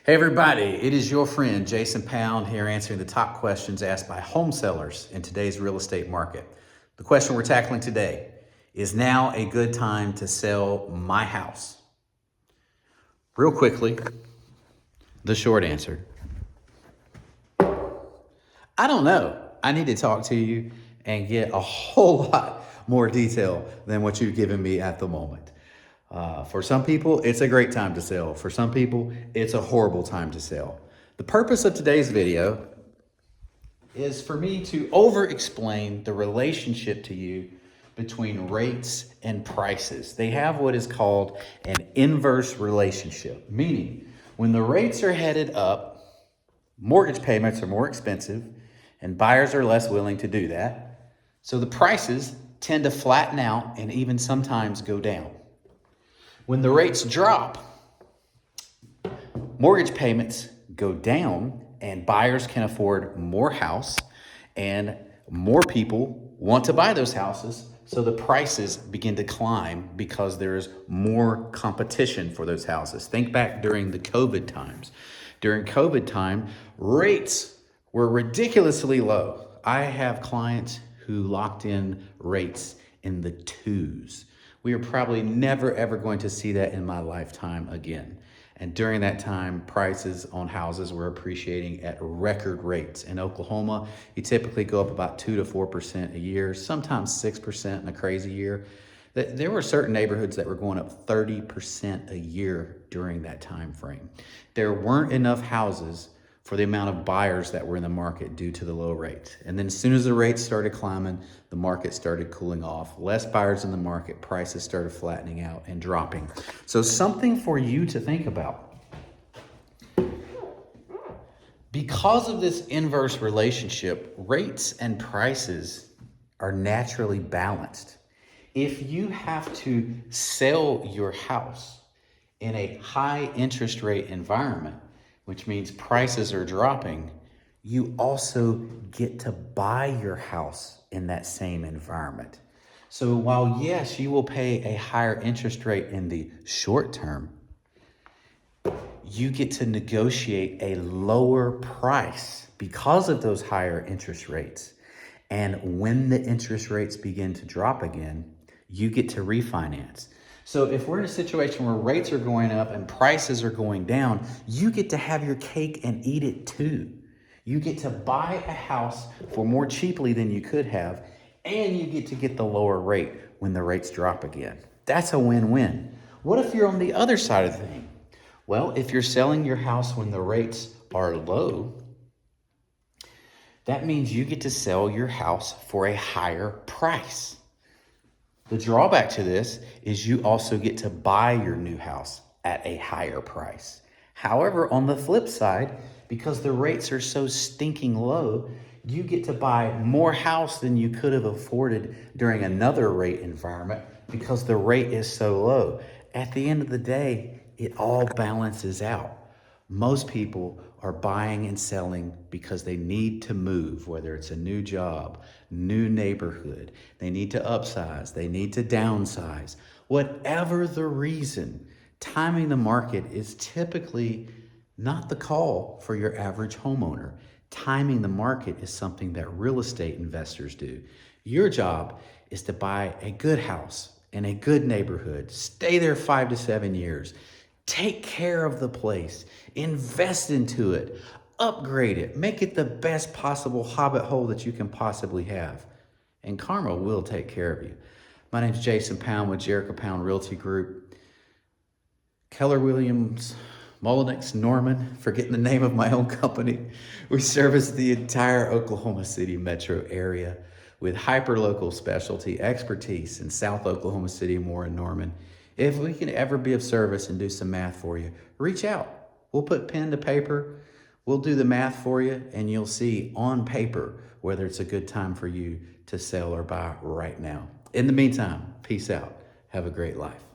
Hey everybody, it is your friend Jason Pound here answering the top questions asked by home sellers in today's real estate market. The question we're tackling today is now a good time to sell my house? Real quickly, the short answer. I don't know. I need to talk to you and get a whole lot more detail than what you've given me at the moment. For some people, it's a great time to sell. For some people, it's a horrible time to sell. The purpose of today's video is for me to over-explain the relationship to you between rates and prices. They have what is called an inverse relationship, meaning when the rates are headed up, mortgage payments are more expensive and buyers are less willing to do that. So the prices tend to flatten out and even sometimes go down. When the rates drop, mortgage payments go down and buyers can afford more house and more people want to buy those houses. So the prices begin to climb because there is more competition for those houses. Think back during the COVID times. During COVID time, rates were ridiculously low. I have clients who locked in rates in the twos. We are probably never, ever going to see that in my lifetime again. And during that time, prices on houses were appreciating at record rates. In Oklahoma, you typically go up about 2 to 4% a year, sometimes 6% in a crazy year. There were certain neighborhoods that were going up 30% a year during that time frame. There weren't enough houses for the amount of buyers that were in the market due to the low rates. And then as soon as the rates started climbing, the market started cooling off. Less buyers in the market, prices started flattening out and dropping. So something for you to think about. Because of this inverse relationship, rates and prices are naturally balanced. If you have to sell your house in a high interest rate environment, which means prices are dropping, you also get to buy your house in that same environment. So while yes, you will pay a higher interest rate in the short term, you get to negotiate a lower price because of those higher interest rates. And when the interest rates begin to drop again, you get to refinance. So if we're in a situation where rates are going up and prices are going down, you get to have your cake and eat it too. You get to buy a house for more cheaply than you could have, and you get to get the lower rate when the rates drop again. That's a win-win. What if you're on the other side of the thing? Well, if you're selling your house when the rates are low, that means you get to sell your house for a higher price. The drawback to this is you also get to buy your new house at a higher price. However, on the flip side, because the rates are so stinking low, you get to buy more house than you could have afforded during another rate environment because the rate is so low. At the end of the day, it all balances out. Most people are buying and selling because they need to move, whether it's a new job, new neighborhood, they need to upsize, they need to downsize. Whatever the reason, timing the market is typically not the call for your average homeowner. Timing the market is something that real estate investors do. Your job is to buy a good house in a good neighborhood, stay there 5 to 7 years, take care of the place, invest into it, upgrade it, make it the best possible hobbit hole that you can possibly have. And karma will take care of you. My name is Jason Pound with Jericho Pound Realty Group. Keller Williams, Mullenix, Norman, forgetting the name of my own company. We service the entire Oklahoma City metro area with hyper-local specialty expertise in South Oklahoma City, Moore, and Norman. If we can ever be of service and do some math for you, reach out. We'll put pen to paper. We'll do the math for you, and you'll see on paper whether it's a good time for you to sell or buy right now. In the meantime, peace out. Have a great life.